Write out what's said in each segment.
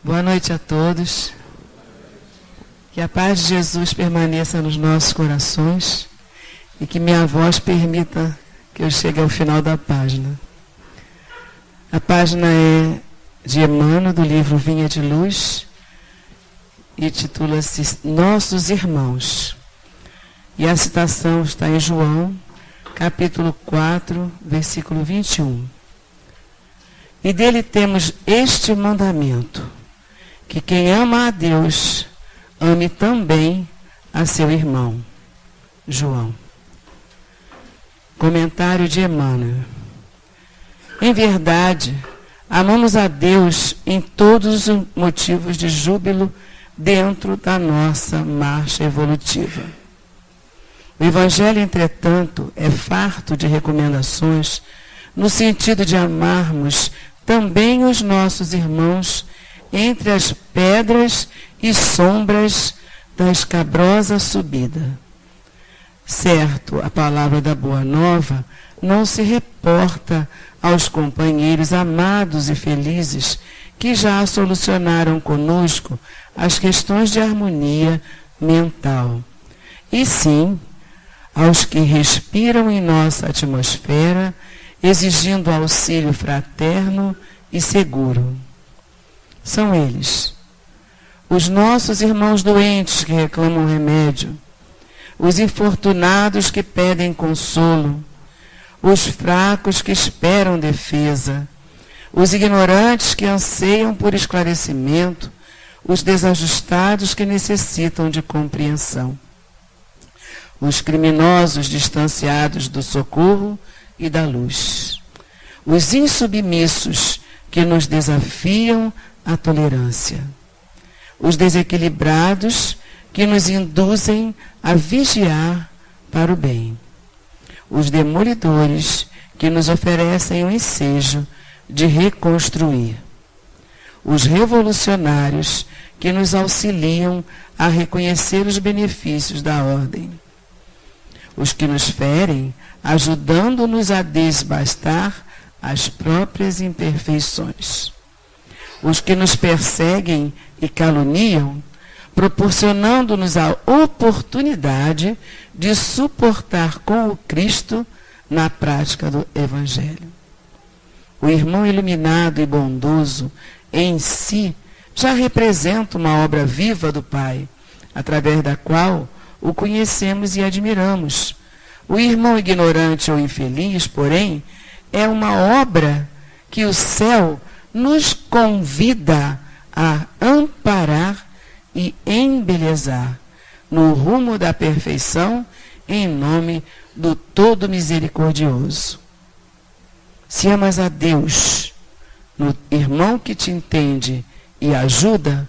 Boa noite a todos. Que a paz de Jesus permaneça nos nossos corações e que minha voz permita que eu chegue ao final da página. A página é de Emmanuel, do livro Vinha de Luz, e titula-se Nossos Irmãos. E a citação está em João, capítulo 4, versículo 21. E dele temos este mandamento, que quem ama a Deus, ame também a seu irmão. João. Comentário de Emmanuel. Em verdade, amamos a Deus em todos os motivos de júbilo dentro da nossa marcha evolutiva. O Evangelho, entretanto, é farto de recomendações no sentido de amarmos também os nossos irmãos entre as pedras e sombras da escabrosa subida. Certo, a palavra da Boa Nova não se reporta aos companheiros amados e felizes que já solucionaram conosco as questões de harmonia mental, e sim aos que respiram em nossa atmosfera, exigindo auxílio fraterno e seguro. São eles, os nossos irmãos doentes que reclamam remédio, os infortunados que pedem consolo, os fracos que esperam defesa, os ignorantes que anseiam por esclarecimento, os desajustados que necessitam de compreensão, os criminosos distanciados do socorro e da luz, os insubmissos que nos desafiam à tolerância, os desequilibrados que nos induzem a vigiar para o bem, os demolidores que nos oferecem o ensejo de reconstruir, os revolucionários que nos auxiliam a reconhecer os benefícios da ordem, os que nos ferem, ajudando-nos a desbastar as próprias imperfeições, os que nos perseguem e caluniam, proporcionando-nos a oportunidade de suportar com o Cristo na prática do Evangelho. O irmão iluminado e bondoso em si já representa uma obra viva do Pai, através da qual o conhecemos e admiramos. O irmão ignorante ou infeliz, porém, é uma obra que o céu nos convida a amparar e embelezar no rumo da perfeição em nome do Todo Misericordioso. Se amas a Deus no irmão que te entende e ajuda,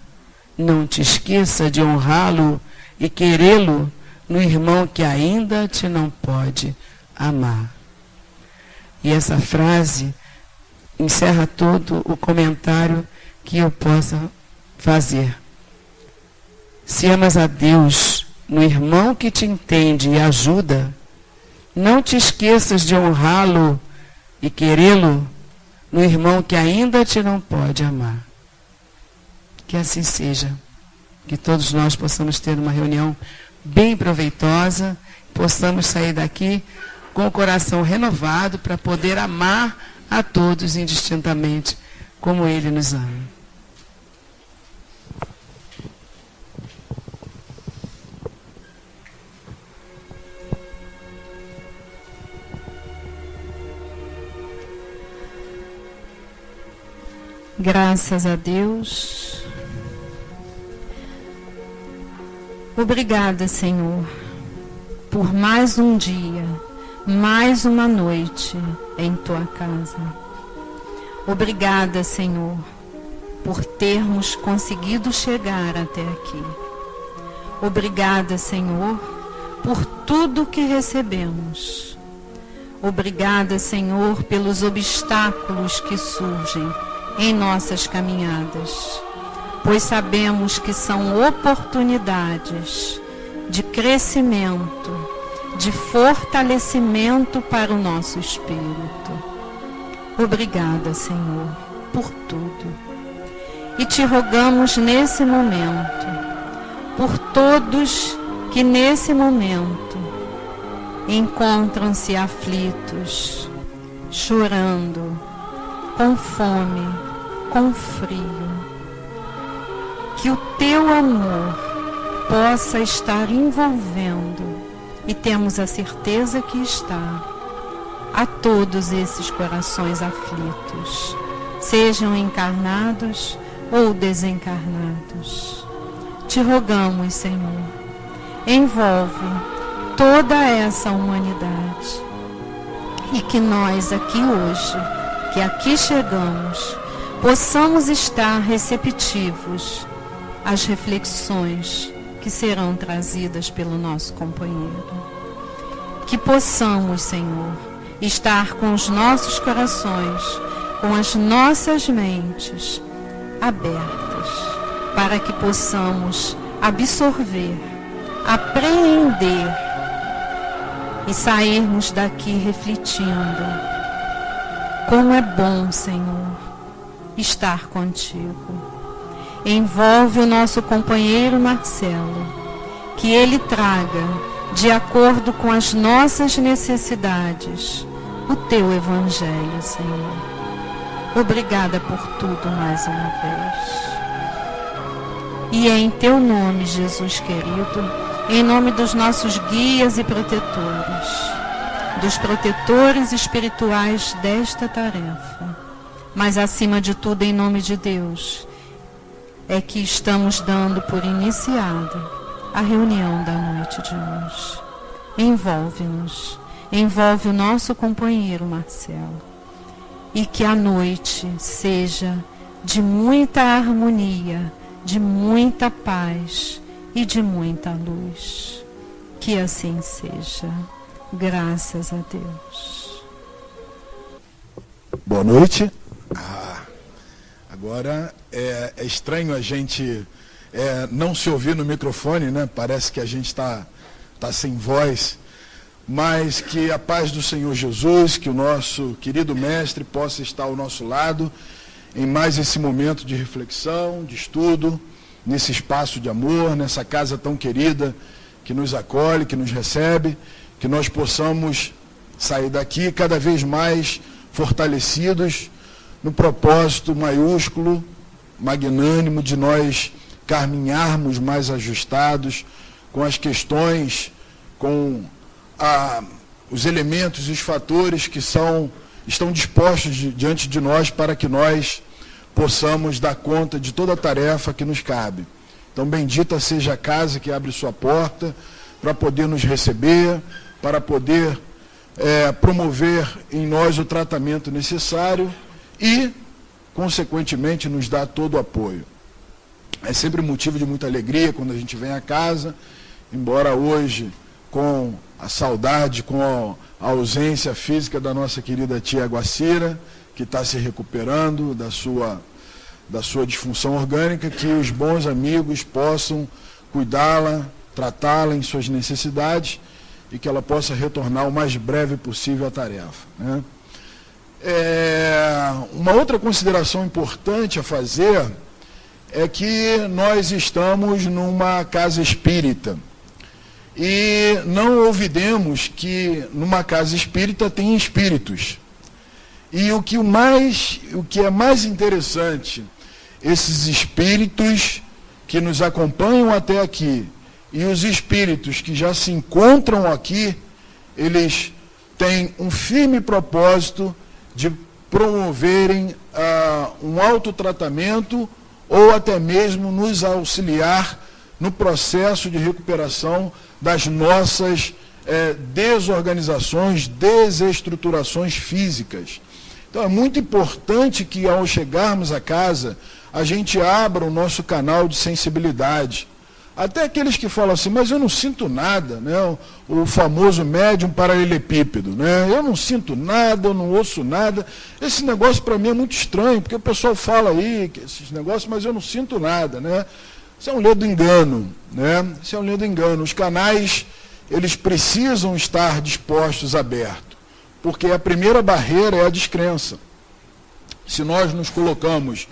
não te esqueça de honrá-lo e querê-lo no irmão que ainda te não pode amar. E essa frase encerra todo o comentário que eu possa fazer. Se amas a Deus no irmão que te entende e ajuda, não te esqueças de honrá-lo e querê-lo no irmão que ainda te não pode amar. Que assim seja. Que todos nós possamos ter uma reunião bem proveitosa, possamos sair daqui com o coração renovado para poder amar a todos indistintamente, como Ele nos ama. Graças a Deus. Obrigada, Senhor, por mais um dia, mais uma noite em Tua casa. Obrigada, Senhor, por termos conseguido chegar até aqui. Obrigada, Senhor, por tudo que recebemos. Obrigada, Senhor, pelos obstáculos que surgem em nossas caminhadas, pois sabemos que são oportunidades de crescimento, de fortalecimento para o nosso espírito. Obrigada, Senhor, por tudo. E te rogamos nesse momento, por todos que nesse momento encontram-se aflitos, chorando, com fome, com frio, que o teu amor possa estar envolvendo, e temos a certeza que está, a todos esses corações aflitos, sejam encarnados ou desencarnados. Te rogamos, Senhor, envolve toda essa humanidade, e que nós aqui hoje, que aqui chegamos, possamos estar receptivos às reflexões que serão trazidas pelo nosso companheiro. Que possamos, Senhor, estar com os nossos corações, com as nossas mentes abertas, para que possamos absorver, apreender e sairmos daqui refletindo como é bom, Senhor, estar contigo. Envolve o nosso companheiro Marcelo, que ele traga, de acordo com as nossas necessidades, o teu evangelho, Senhor. Obrigada por tudo mais uma vez. E é em teu nome, Jesus querido, em nome dos nossos guias e protetores, dos protetores espirituais desta tarefa, mas acima de tudo em nome de Deus, é que estamos dando por iniciada a reunião da noite de hoje. Envolve-nos, envolve o nosso companheiro Marcelo, e que a noite seja de muita harmonia, de muita paz e de muita luz. Que assim seja. Graças a Deus. Boa noite. Agora é estranho a gente não se ouvir no microfone, né? Parece que a gente está sem voz, mas que a paz do Senhor Jesus, que o nosso querido mestre possa estar ao nosso lado em mais esse momento de reflexão, de estudo, nesse espaço de amor, nessa casa tão querida que nos acolhe, que nos recebe, que nós possamos sair daqui cada vez mais fortalecidos no propósito maiúsculo, magnânimo de nós caminharmos mais ajustados com as questões, com os elementos e os fatores que estão dispostos diante de nós para que nós possamos dar conta de toda a tarefa que nos cabe. Então, bendita seja a casa que abre sua porta para poder nos receber, para poder promover em nós o tratamento necessário e, consequentemente, nos dar todo o apoio. É sempre motivo de muita alegria quando a gente vem à casa, embora hoje, com a saudade, com a ausência física da nossa querida tia Guacira, que está se recuperando da sua disfunção orgânica, que os bons amigos possam cuidá-la, tratá-la em suas necessidades e que ela possa retornar o mais breve possível à tarefa, né? Uma outra consideração importante a fazer é que nós estamos numa casa espírita e não olvidemos que numa casa espírita tem espíritos. E o que é mais interessante, esses espíritos que nos acompanham até aqui e os espíritos que já se encontram aqui, eles têm um firme propósito de promoverem um autotratamento ou até mesmo nos auxiliar no processo de recuperação das nossas desorganizações, desestruturações físicas. Então é muito importante que ao chegarmos a casa, a gente abra o nosso canal de sensibilidade. Até aqueles que falam assim, mas eu não sinto nada, né? O famoso médium paralelepípedo, né? Eu não sinto nada, eu não ouço nada. Esse negócio para mim é muito estranho, porque o pessoal fala aí, esses negócios, mas eu não sinto nada, né? Isso é um ledo engano, né? Isso é um ledo engano. Os canais, eles precisam estar dispostos, abertos, porque a primeira barreira é a descrença. Se nós nos colocamos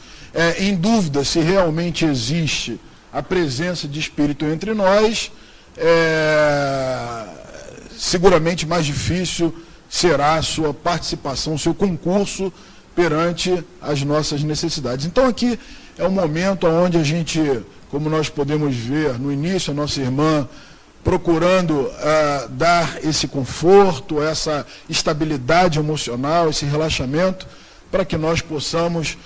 em dúvida se realmente existe a presença de Espírito entre nós, seguramente mais difícil será a sua participação, o seu concurso perante as nossas necessidades. Então aqui é um momento onde a gente, como nós podemos ver no início, a nossa irmã procurando dar esse conforto, essa estabilidade emocional, esse relaxamento, para que nós possamos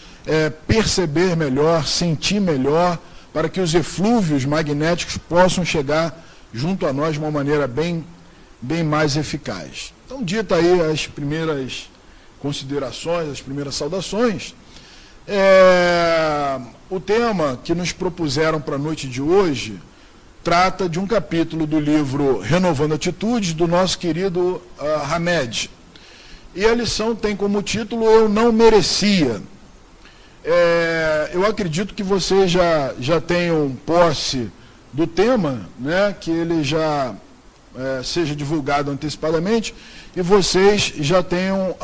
perceber melhor, sentir melhor, para que os eflúvios magnéticos possam chegar junto a nós de uma maneira bem mais eficaz. Então, dita aí as primeiras considerações, as primeiras saudações, o tema que nos propuseram para a noite de hoje trata de um capítulo do livro Renovando Atitudes, do nosso querido Hamed. E a lição tem como título Eu Não Merecia. Eu acredito que vocês já tenham posse do tema, né, que ele já seja divulgado antecipadamente, e vocês já tenham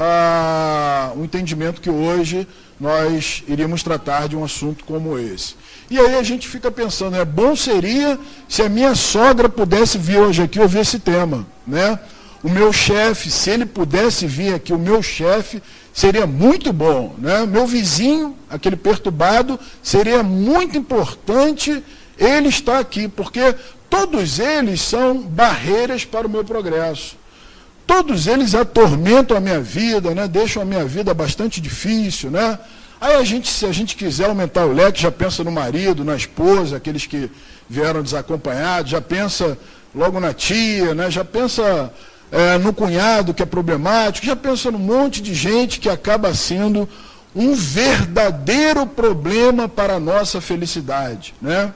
um entendimento que hoje nós iríamos tratar de um assunto como esse. E aí a gente fica pensando, bom seria se a minha sogra pudesse vir hoje aqui ouvir esse tema, né? O meu chefe, se ele pudesse vir aqui, o meu chefe, seria muito bom, né? Meu vizinho, aquele perturbado, seria muito importante ele estar aqui, porque todos eles são barreiras para o meu progresso. Todos eles atormentam a minha vida, né? Deixam a minha vida bastante difícil, né? Aí se a gente quiser aumentar o leque, já pensa no marido, na esposa, aqueles que vieram desacompanhados, já pensa logo na tia, né? Já pensa no cunhado que é problemático, já pensa num monte de gente que acaba sendo um verdadeiro problema para a nossa felicidade, né?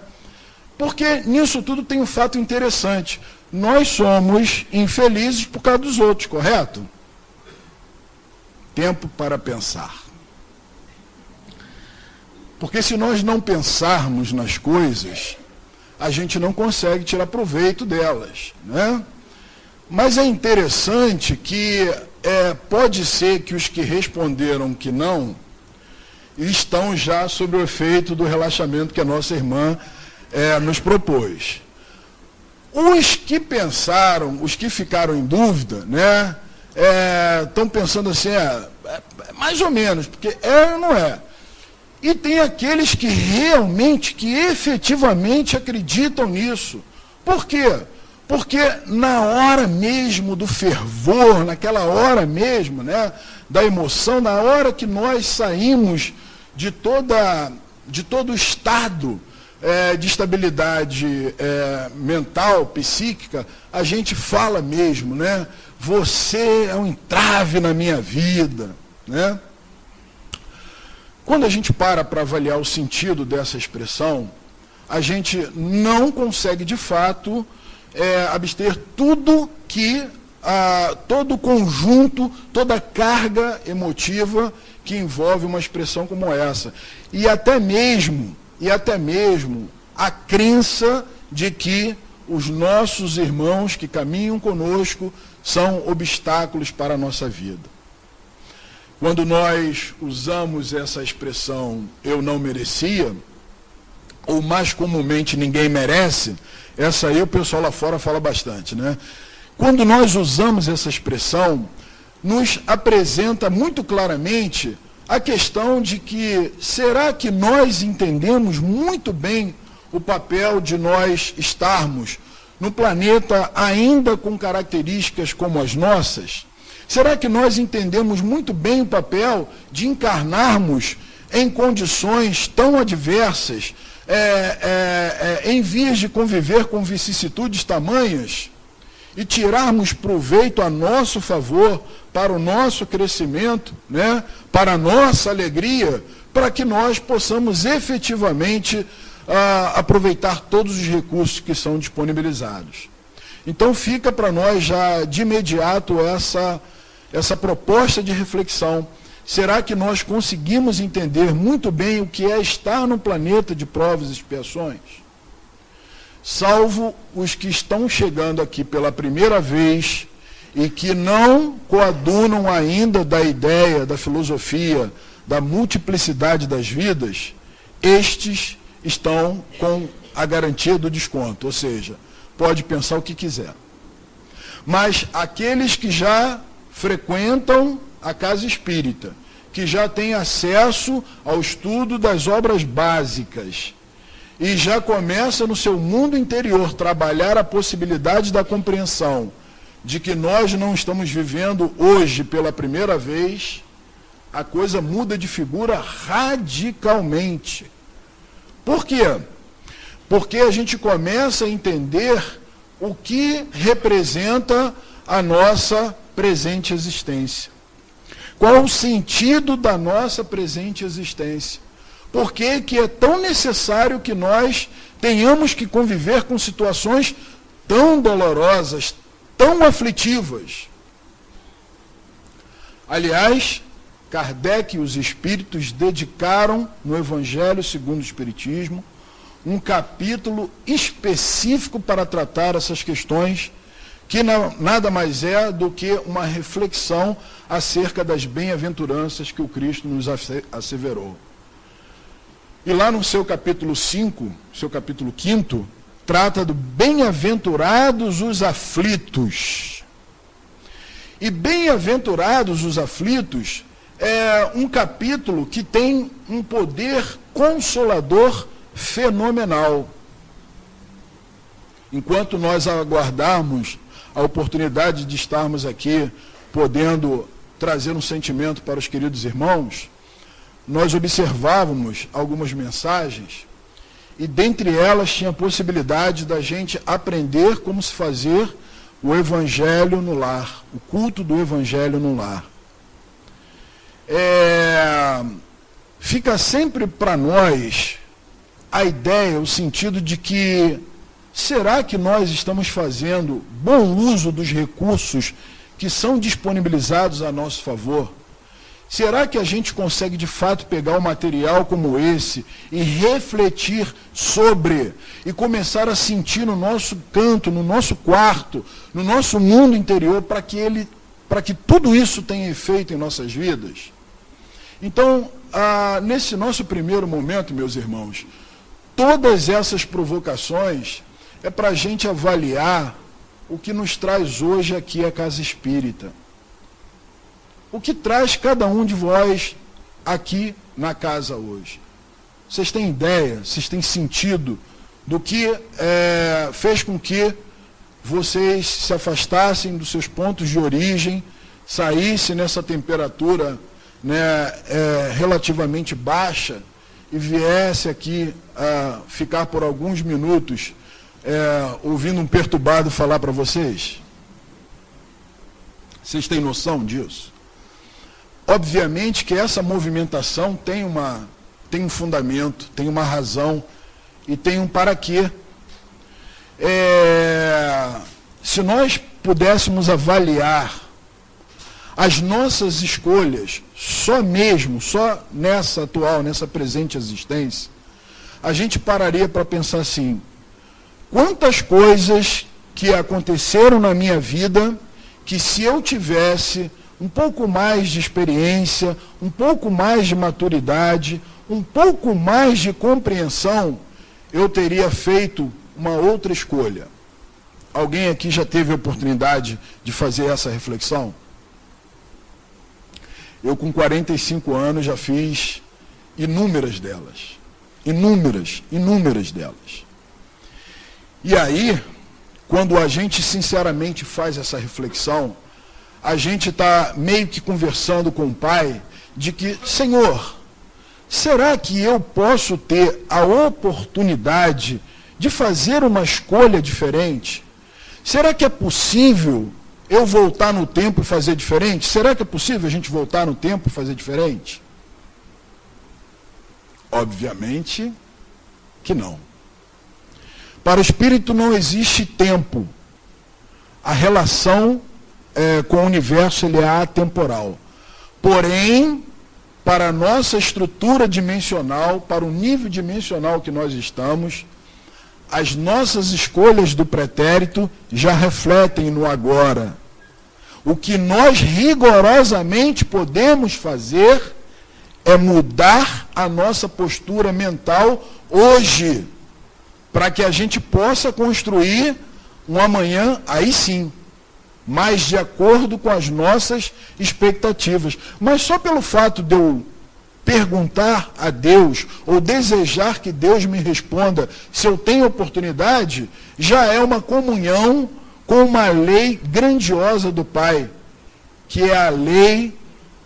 Porque nisso tudo tem um fato interessante. Nós somos infelizes por causa dos outros, correto? Tempo para pensar. Porque se nós não pensarmos nas coisas, a gente não consegue tirar proveito delas, né? Mas é interessante que pode ser que os que responderam que não estão já sob o efeito do relaxamento que a nossa irmã nos propôs. Os que pensaram, os que ficaram em dúvida, né, estão pensando assim, mais ou menos, porque ou não é. E tem aqueles que realmente, que efetivamente acreditam nisso. Por quê? Porque na hora mesmo do fervor, naquela hora mesmo, né, da emoção, na hora que nós saímos de todo o estado de estabilidade mental, psíquica, a gente fala mesmo, né? Você é um entrave na minha vida, né? Quando a gente para avaliar o sentido dessa expressão, a gente não consegue, de fato, abster todo o conjunto, toda a carga emotiva que envolve uma expressão como essa. E até mesmo a crença de que os nossos irmãos que caminham conosco são obstáculos para a nossa vida. Quando nós usamos essa expressão, eu não merecia, ou mais comumente, ninguém merece, essa aí o pessoal lá fora fala bastante, né? Quando nós usamos essa expressão, nos apresenta muito claramente a questão de que, será que nós entendemos muito bem o papel de nós estarmos no planeta ainda com características como as nossas? Será que nós entendemos muito bem o papel de encarnarmos em condições tão adversas, em vias de conviver com vicissitudes tamanhas, e tirarmos proveito a nosso favor, para o nosso crescimento, né, para a nossa alegria, para que nós possamos efetivamente aproveitar todos os recursos que são disponibilizados. Então fica para nós já de imediato essa proposta de reflexão. Será que nós conseguimos entender muito bem o que é estar num planeta de provas e expiações? Salvo os que estão chegando aqui pela primeira vez e que não coadunam ainda da ideia, da filosofia, da multiplicidade das vidas, estes estão com a garantia do desconto, ou seja, pode pensar o que quiser. Mas aqueles que já frequentam a casa espírita, que já têm acesso ao estudo das obras básicas, e já começa no seu mundo interior trabalhar a possibilidade da compreensão de que nós não estamos vivendo hoje pela primeira vez, a coisa muda de figura radicalmente. Por quê? Porque a gente começa a entender o que representa a nossa presente existência. Qual o sentido da nossa presente existência? Por que que é tão necessário que nós tenhamos que conviver com situações tão dolorosas, tão aflitivas? Aliás, Kardec e os espíritos dedicaram no Evangelho segundo o Espiritismo um capítulo específico para tratar essas questões, que nada mais é do que uma reflexão acerca das bem-aventuranças que o Cristo nos asseverou. E lá no seu capítulo 5, seu capítulo 5, trata do bem-aventurados os aflitos. E bem-aventurados os aflitos é um capítulo que tem um poder consolador fenomenal. Enquanto nós aguardarmos a oportunidade de estarmos aqui, podendo trazer um sentimento para os queridos irmãos, nós observávamos algumas mensagens, e dentre elas tinha a possibilidade da gente aprender como se fazer o Evangelho no lar, o culto do Evangelho no lar. Fica sempre para nós a ideia, o sentido de que, será que nós estamos fazendo bom uso dos recursos que são disponibilizados a nosso favor? Será que a gente consegue de fato pegar um material como esse e refletir sobre, e começar a sentir no nosso canto, no nosso quarto, no nosso mundo interior, para que tudo isso tenha efeito em nossas vidas? Então, nesse nosso primeiro momento, meus irmãos, todas essas provocações é para a gente avaliar o que nos traz hoje aqui a Casa Espírita. O que traz cada um de vós aqui na casa hoje? Vocês têm ideia, vocês têm sentido do que fez com que vocês se afastassem dos seus pontos de origem, saíssem nessa temperatura relativamente baixa e viesse aqui ficar por alguns minutos ouvindo um perturbado falar para vocês? Vocês têm noção disso? Obviamente que essa movimentação tem um fundamento, tem uma razão e tem um para quê. Se nós pudéssemos avaliar as nossas escolhas, só nessa atual, nessa presente existência, a gente pararia para pensar assim: quantas coisas que aconteceram na minha vida, que se eu tivesse um pouco mais de experiência, um pouco mais de maturidade, um pouco mais de compreensão, eu teria feito uma outra escolha. Alguém aqui já teve a oportunidade de fazer essa reflexão? Eu, com 45 anos, já fiz inúmeras delas. Inúmeras delas. E aí, quando a gente sinceramente faz essa reflexão, a gente está meio que conversando com o Pai, de que, Senhor, será que eu posso ter a oportunidade de fazer uma escolha diferente? Será que é possível eu voltar no tempo e fazer diferente? Será que é possível a gente voltar no tempo e fazer diferente? Obviamente que não. Para o Espírito não existe tempo. A relação com o universo ele é atemporal. Porém, para a nossa estrutura dimensional, para o nível dimensional que nós estamos, as nossas escolhas do pretérito já refletem no agora. O que nós rigorosamente podemos fazer é mudar a nossa postura mental hoje, para que a gente possa construir um amanhã, aí sim, mais de acordo com as nossas expectativas. Mas só pelo fato de eu perguntar a Deus, ou desejar que Deus me responda se eu tenho oportunidade, já é uma comunhão com uma lei grandiosa do Pai, que é a lei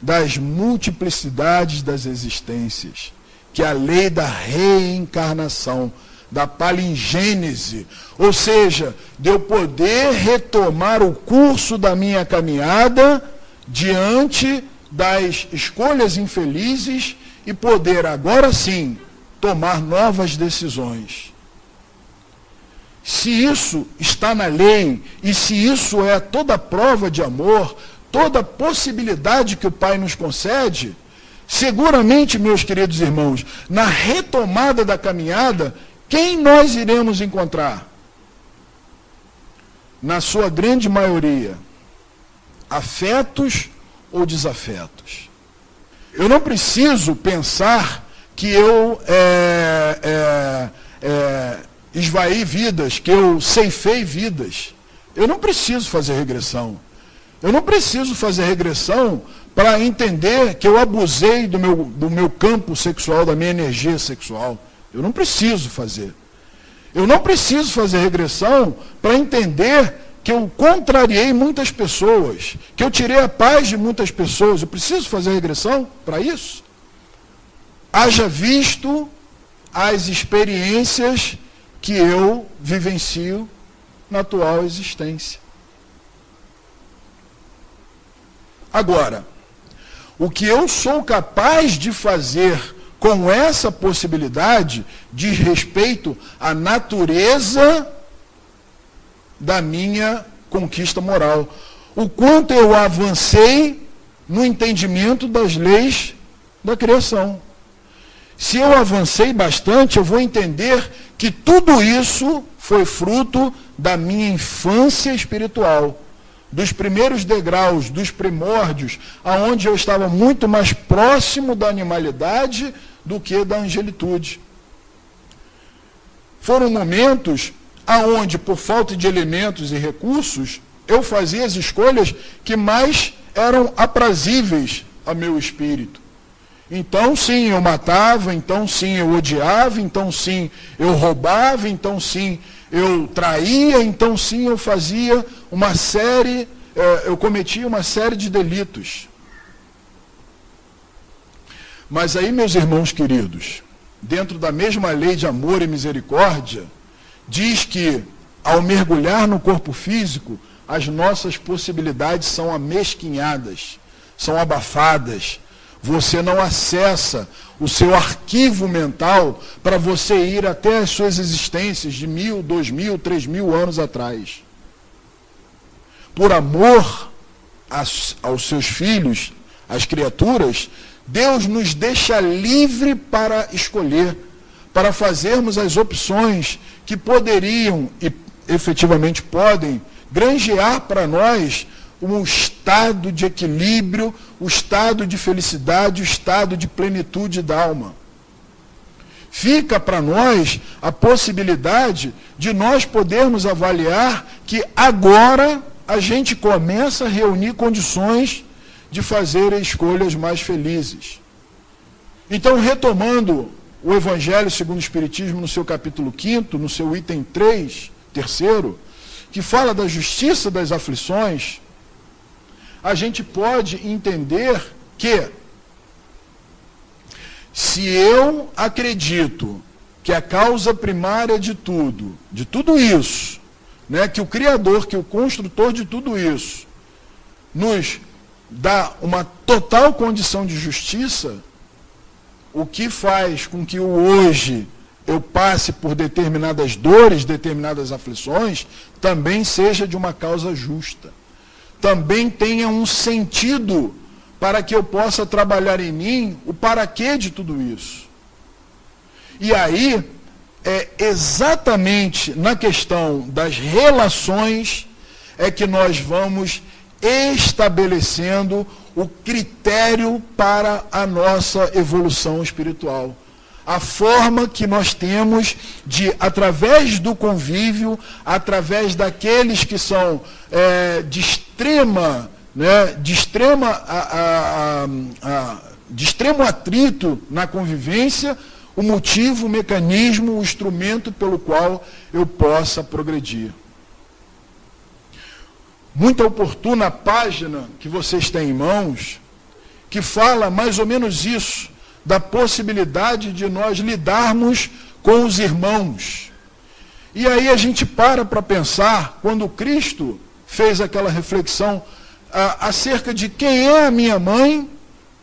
das multiplicidades das existências, que é a lei da reencarnação, da palingênese, ou seja, de eu poder retomar o curso da minha caminhada diante das escolhas infelizes e poder agora sim tomar novas decisões. Se isso está na lei e se isso é toda prova de amor, toda possibilidade que o Pai nos concede, seguramente, meus queridos irmãos, na retomada da caminhada, quem nós iremos encontrar? Na sua grande maioria, afetos ou desafetos. Eu não preciso pensar que eu esvaí vidas, que eu ceifei vidas. Eu não preciso fazer regressão. Eu não preciso fazer regressão para entender que eu abusei do meu campo sexual, da minha energia sexual. Eu não preciso fazer. Eu não preciso fazer regressão para entender que eu contrariei muitas pessoas, que eu tirei a paz de muitas pessoas. Eu preciso fazer regressão para isso? Haja visto as experiências que eu vivencio na atual existência. Agora, o que eu sou capaz de fazer com essa possibilidade diz respeito à natureza da minha conquista moral. O quanto eu avancei no entendimento das leis da criação. Se eu avancei bastante, eu vou entender que tudo isso foi fruto da minha infância espiritual, dos primeiros degraus, dos primórdios, aonde eu estava muito mais próximo da animalidade do que da angelitude. Foram momentos aonde, por falta de elementos e recursos, eu fazia as escolhas que mais eram aprazíveis ao meu espírito. Então sim, eu matava, então sim, eu odiava, então sim, eu roubava, então sim, eu traía, então sim, eu fazia uma série, eu cometia uma série de delitos. Mas aí, meus irmãos queridos, dentro da mesma lei de amor e misericórdia, diz que, ao mergulhar no corpo físico, as nossas possibilidades são amesquinhadas, são abafadas. Você não acessa o seu arquivo mental para você ir até as suas existências de 1000, 2000, 3000 anos atrás. Por amor aos seus filhos, às criaturas, Deus nos deixa livre para escolher, para fazermos as opções que poderiam e efetivamente podem granjear para nós um estado de equilíbrio, o estado de felicidade, o estado de plenitude da alma. Fica para nós a possibilidade de nós podermos avaliar que agora a gente começa a reunir condições de fazer escolhas mais felizes. Então, retomando o Evangelho segundo o Espiritismo no seu capítulo 5º, no seu item 3º, que fala da justiça das aflições, a gente pode entender que, se eu acredito que a causa primária de tudo isso, né, que o Criador, que o construtor de tudo isso, nos dá uma total condição de justiça, o que faz com que o hoje eu passe por determinadas dores, determinadas aflições, também seja de uma causa justa. Também tenha um sentido para que eu possa trabalhar em mim o paraquê de tudo isso. E aí, é exatamente na questão das relações é que nós vamos estabelecendo o critério para a nossa evolução espiritual. A forma que nós temos de, através do convívio, através daqueles que são de extremo atrito na convivência, o motivo, o mecanismo, o instrumento pelo qual eu possa progredir. Muito oportuna a página que vocês têm em mãos, que fala mais ou menos isso, da possibilidade de nós lidarmos com os irmãos. E aí a gente para pensar, quando Cristo fez aquela reflexão acerca de quem é a minha mãe,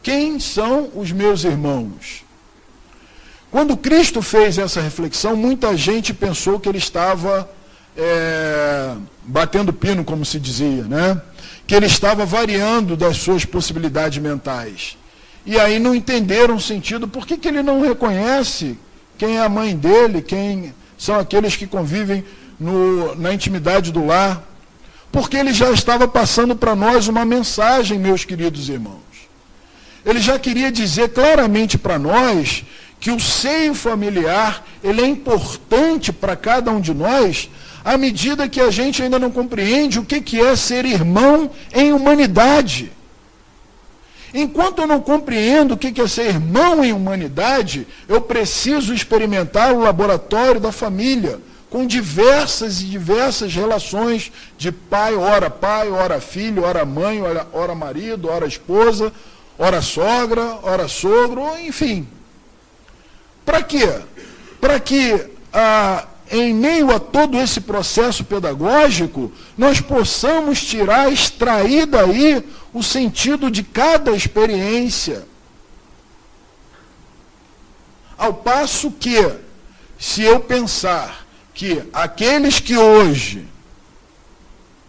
quem são os meus irmãos. Quando Cristo fez essa reflexão, muita gente pensou que ele estava batendo pino, como se dizia, né? Que ele estava variando das suas possibilidades mentais. E aí não entenderam o sentido, por que ele não reconhece quem é a mãe dele, quem são aqueles que convivem na intimidade do lar. Porque ele já estava passando para nós uma mensagem, meus queridos irmãos. Ele já queria dizer claramente para nós que o seio familiar, ele é importante para cada um de nós, à medida que a gente ainda não compreende o que é ser irmão em humanidade. Enquanto eu não compreendo o que é ser irmão em humanidade, eu preciso experimentar o laboratório da família, com diversas e diversas relações de pai, ora filho, ora mãe, ora marido, ora esposa, ora sogra, ora sogro, enfim. Para quê? Para que, em meio a todo esse processo pedagógico, nós possamos extrair daí o sentido de cada experiência. Ao passo que, se eu pensar que aqueles que hoje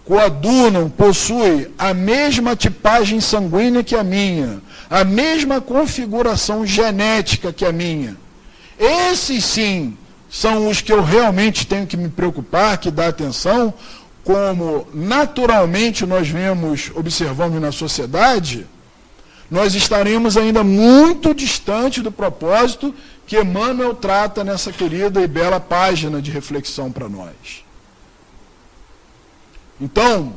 coadunam, possuem a mesma tipagem sanguínea que a minha, a mesma configuração genética que a minha, esses sim são os que eu realmente tenho que me preocupar, que dar atenção, como naturalmente nós observamos na sociedade, nós estaremos ainda muito distante do propósito que Emmanuel trata nessa querida e bela página de reflexão para nós. Então,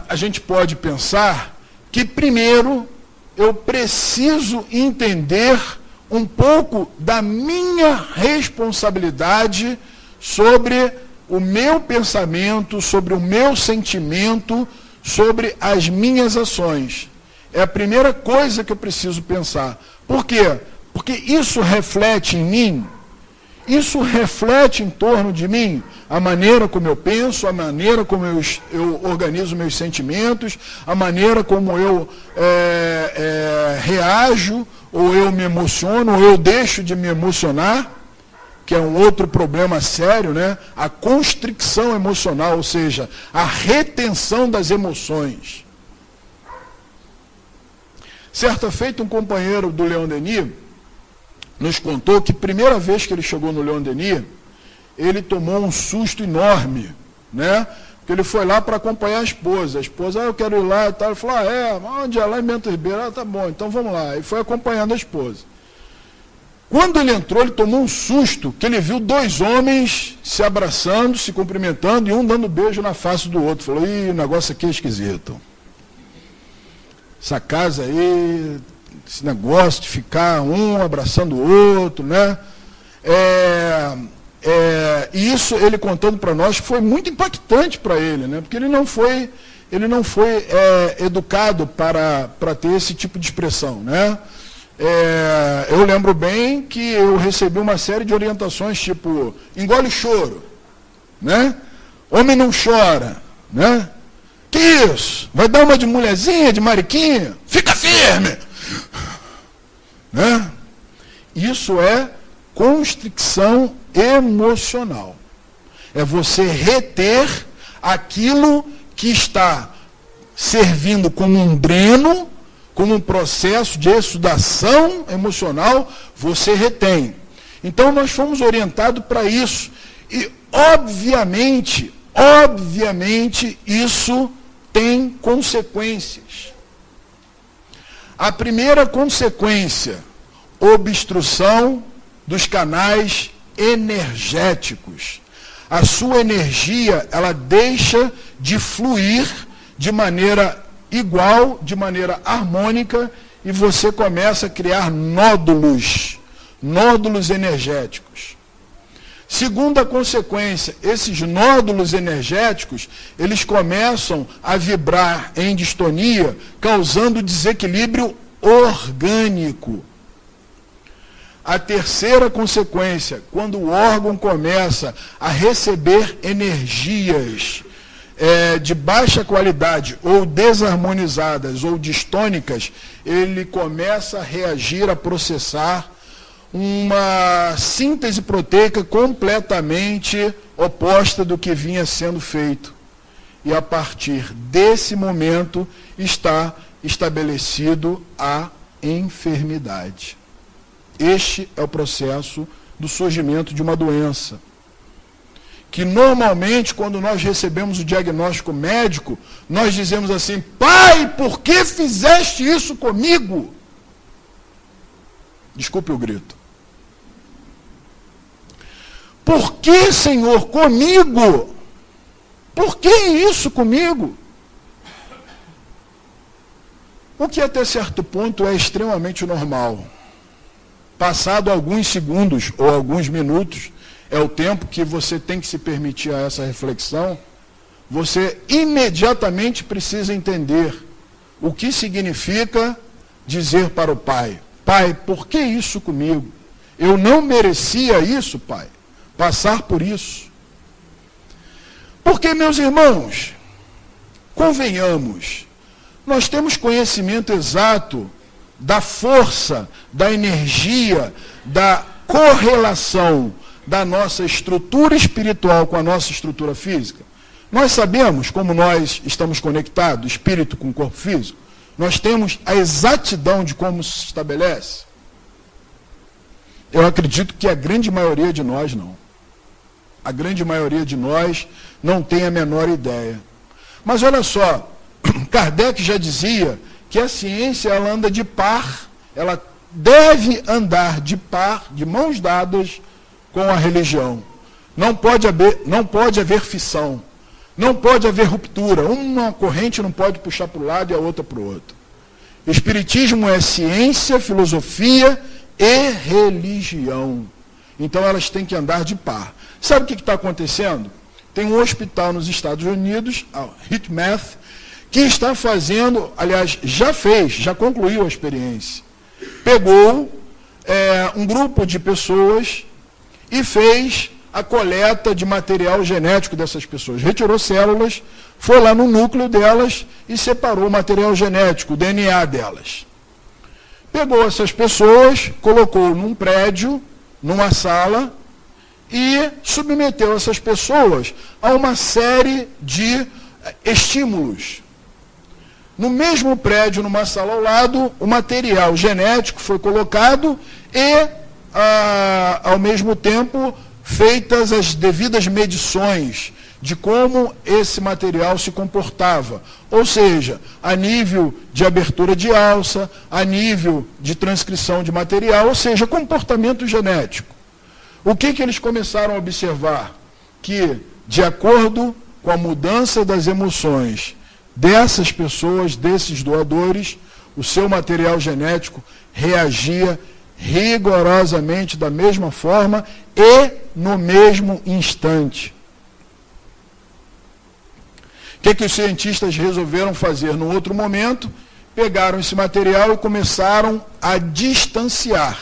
a gente pode pensar que primeiro eu preciso entender um pouco da minha responsabilidade sobre o meu pensamento, sobre o meu sentimento, sobre as minhas ações. É a primeira coisa que eu preciso pensar. Por quê? Porque isso reflete em mim, isso reflete em torno de mim a maneira como eu penso, a maneira como eu organizo meus sentimentos, a maneira como eu reajo, ou eu me emociono, ou eu deixo de me emocionar, que é um outro problema sério, né? A constricção emocional, ou seja, a retenção das emoções. Certa feita, um companheiro do Leon Denis nos contou que, primeira vez que ele chegou no Leon Denis, ele tomou um susto enorme, né? Porque ele foi lá para acompanhar a esposa. A esposa, eu quero ir lá e tal. Ele falou, onde é? Lá em Bento Ribeiro? Tá bom, então vamos lá. E foi acompanhando a esposa. Quando ele entrou, ele tomou um susto, que ele viu dois homens se abraçando, se cumprimentando, e um dando beijo na face do outro. Falou, o negócio aqui é esquisito. Essa casa aí, esse negócio de ficar um abraçando o outro, né? E isso, ele contando para nós, foi muito impactante para ele, né? Porque ele não foi educado para ter esse tipo de expressão, né? Eu lembro bem que eu recebi uma série de orientações, tipo, engole o choro, né? Homem não chora, né? Que isso? Vai dar uma de mulherzinha, de mariquinha? Fica firme! Né? Isso é constricção emocional. É você reter aquilo que está servindo como um dreno, como um processo de exudação emocional, você retém. Então nós fomos orientados para isso. E obviamente, isso tem consequências. A primeira consequência, obstrução dos canais energéticos. A sua energia, ela deixa de fluir de maneira igual, de maneira harmônica, e você começa a criar nódulos energéticos. Segunda consequência, esses nódulos energéticos, eles começam a vibrar em distonia, causando desequilíbrio orgânico. A terceira consequência, quando o órgão começa a receber energias de baixa qualidade, ou desarmonizadas, ou distônicas, ele começa a reagir, a processar uma síntese proteica completamente oposta do que vinha sendo feito. E a partir desse momento está estabelecido a enfermidade. Este é o processo do surgimento de uma doença. Que normalmente, quando nós recebemos o diagnóstico médico, nós dizemos assim: Pai, por que fizeste isso comigo? Desculpe o grito. Por que, Senhor, comigo? Por que isso comigo? O que até certo ponto é extremamente normal. Passado alguns segundos ou alguns minutos, é o tempo que você tem que se permitir a essa reflexão, você imediatamente precisa entender o que significa dizer para o Pai: Pai, por que isso comigo? Eu não merecia isso, Pai, passar por isso. Porque, meus irmãos, convenhamos, nós temos conhecimento exato da força, da energia, da correlação da nossa estrutura espiritual com a nossa estrutura física. Nós sabemos como nós estamos conectados, espírito com o corpo físico. Nós temos a exatidão de como se estabelece. Eu acredito que a grande maioria de nós não. A grande maioria de nós não tem a menor ideia. Mas olha só, Kardec já dizia que a ciência, ela anda de par, ela deve andar de par, de mãos dadas com a religião. Não pode haver fissão, não pode haver ruptura. Uma corrente não pode puxar para o lado e a outra para o outro. Espiritismo é ciência, filosofia e religião. Então elas têm que andar de par. Sabe o que está acontecendo? Tem um hospital nos Estados Unidos, a HeartMath, que está fazendo, aliás, já concluiu a experiência. Pegou um grupo de pessoas e fez a coleta de material genético dessas pessoas. Retirou células, foi lá no núcleo delas e separou o material genético, o DNA delas. Pegou essas pessoas, colocou num prédio, numa sala, e submeteu essas pessoas a uma série de estímulos. No mesmo prédio, numa sala ao lado, o material genético foi colocado e, ao mesmo tempo, feitas as devidas medições de como esse material se comportava. Ou seja, a nível de abertura de alça, a nível de transcrição de material, ou seja, comportamento genético. O que eles começaram a observar? Que, de acordo com a mudança das emoções dessas pessoas, desses doadores, o seu material genético reagia rigorosamente da mesma forma e no mesmo instante. O que os cientistas resolveram fazer no outro momento? Pegaram esse material e começaram a distanciar.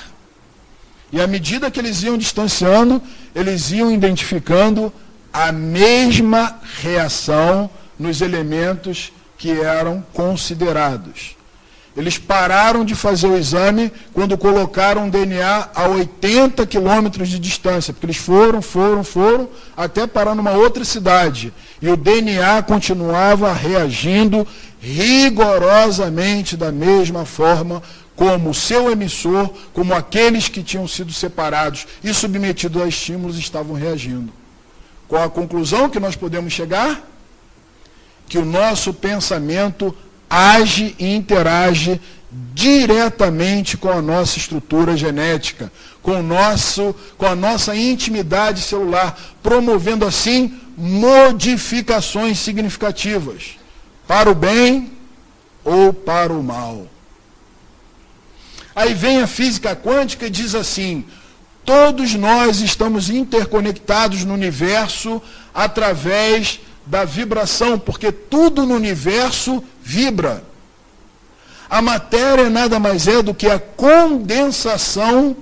E à medida que eles iam distanciando, eles iam identificando a mesma reação nos elementos que eram considerados. Eles pararam de fazer o exame quando colocaram o DNA a 80 quilômetros de distância, porque eles foram, até parar numa outra cidade. E o DNA continuava reagindo rigorosamente da mesma forma como o seu emissor, como aqueles que tinham sido separados e submetidos a estímulos estavam reagindo. Qual a conclusão que nós podemos chegar? Que o nosso pensamento age e interage diretamente com a nossa estrutura genética, com a nossa intimidade celular, promovendo assim modificações significativas, para o bem ou para o mal. Aí vem a física quântica e diz assim: todos nós estamos interconectados no universo através da vibração, porque tudo no universo vibra. A matéria nada mais é do que a condensação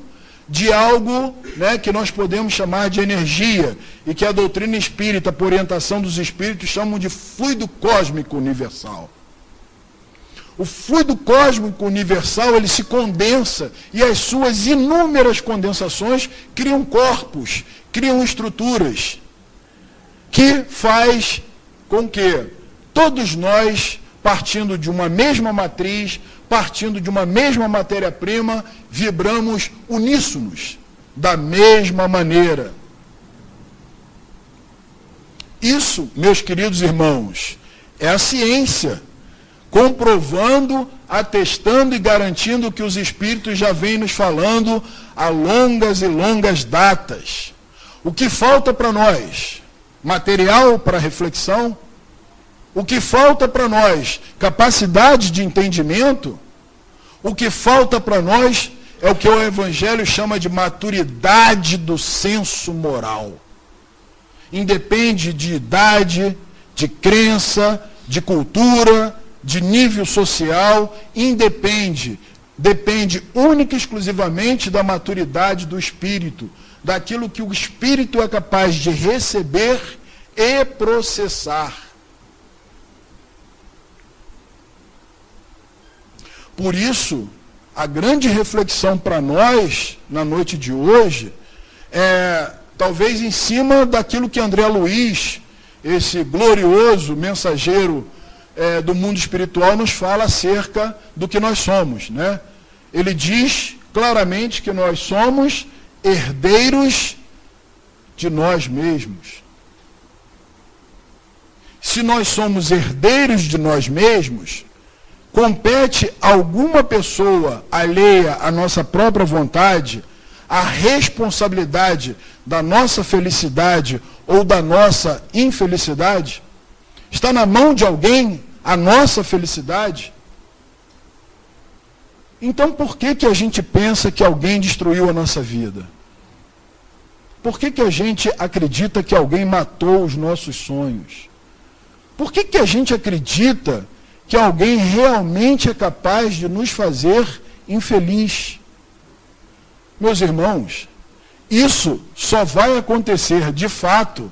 de algo, né, que nós podemos chamar de energia, e que a doutrina espírita, por orientação dos espíritos, chamam de fluido cósmico universal. O fluido cósmico universal, ele se condensa, e as suas inúmeras condensações criam corpos, criam estruturas, que faz com que todos nós, partindo de uma mesma matriz, partindo de uma mesma matéria-prima, vibramos uníssonos, da mesma maneira. Isso, meus queridos irmãos, é a ciência, comprovando, atestando e garantindo que os espíritos já vêm nos falando há longas e longas datas. O que falta para nós? Material para reflexão? O que falta para nós? Capacidade de entendimento? O que falta para nós é o que o Evangelho chama de maturidade do senso moral. Independe de idade, de crença, de cultura, de nível social, depende única e exclusivamente da maturidade do espírito, daquilo que o espírito é capaz de receber e processar. Por isso, a grande reflexão para nós, na noite de hoje, é talvez em cima daquilo que André Luiz, esse glorioso mensageiro do mundo espiritual, nos fala acerca do que nós somos, né? Ele diz claramente que nós somos herdeiros de nós mesmos. Se nós somos herdeiros de nós mesmos, compete a alguma pessoa alheia à nossa própria vontade a responsabilidade da nossa felicidade ou da nossa infelicidade? Está na mão de alguém a nossa felicidade? Então por que a gente pensa que alguém destruiu a nossa vida? Por que a gente acredita que alguém matou os nossos sonhos? Por que a gente acredita que alguém realmente é capaz de nos fazer infeliz? Meus irmãos, isso só vai acontecer de fato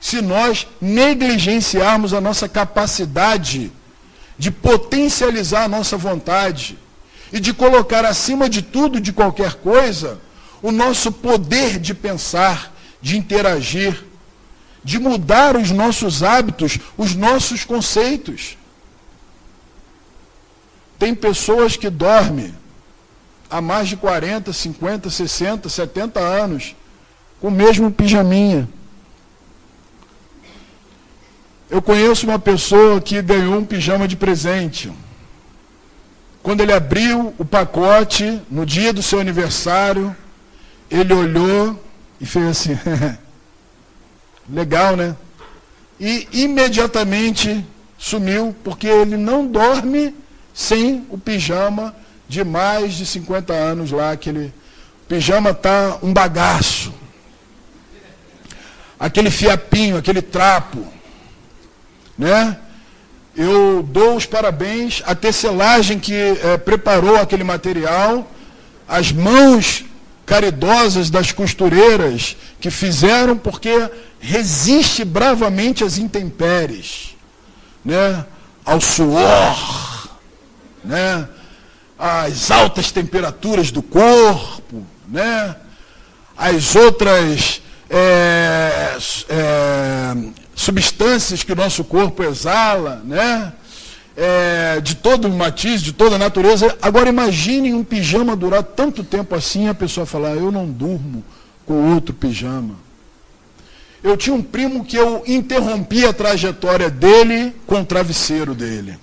se nós negligenciarmos a nossa capacidade de potencializar a nossa vontade e de colocar acima de tudo, de qualquer coisa, o nosso poder de pensar, de interagir, de mudar os nossos hábitos, os nossos conceitos. Tem pessoas que dormem há mais de 40, 50, 60, 70 anos com o mesmo pijaminha. Eu conheço uma pessoa que ganhou um pijama de presente. Quando ele abriu o pacote, no dia do seu aniversário, ele olhou e fez assim, legal, né? E imediatamente sumiu, porque ele não dorme sem o pijama de mais de 50 anos lá. Aquele pijama tá um bagaço. Aquele fiapinho, aquele trapo, né? Eu dou os parabéns à tecelagem que preparou aquele material, as mãos caridosas das costureiras que fizeram, porque resiste bravamente às intempéries, né? Ao suor, né? Às altas temperaturas do corpo, né? As outras substâncias que o nosso corpo exala, né? De todo o matiz, de toda a natureza. Agora imaginem um pijama durar tanto tempo assim, a pessoa falar, eu não durmo com outro pijama. Eu tinha um primo que eu interrompi a trajetória dele com o travesseiro dele.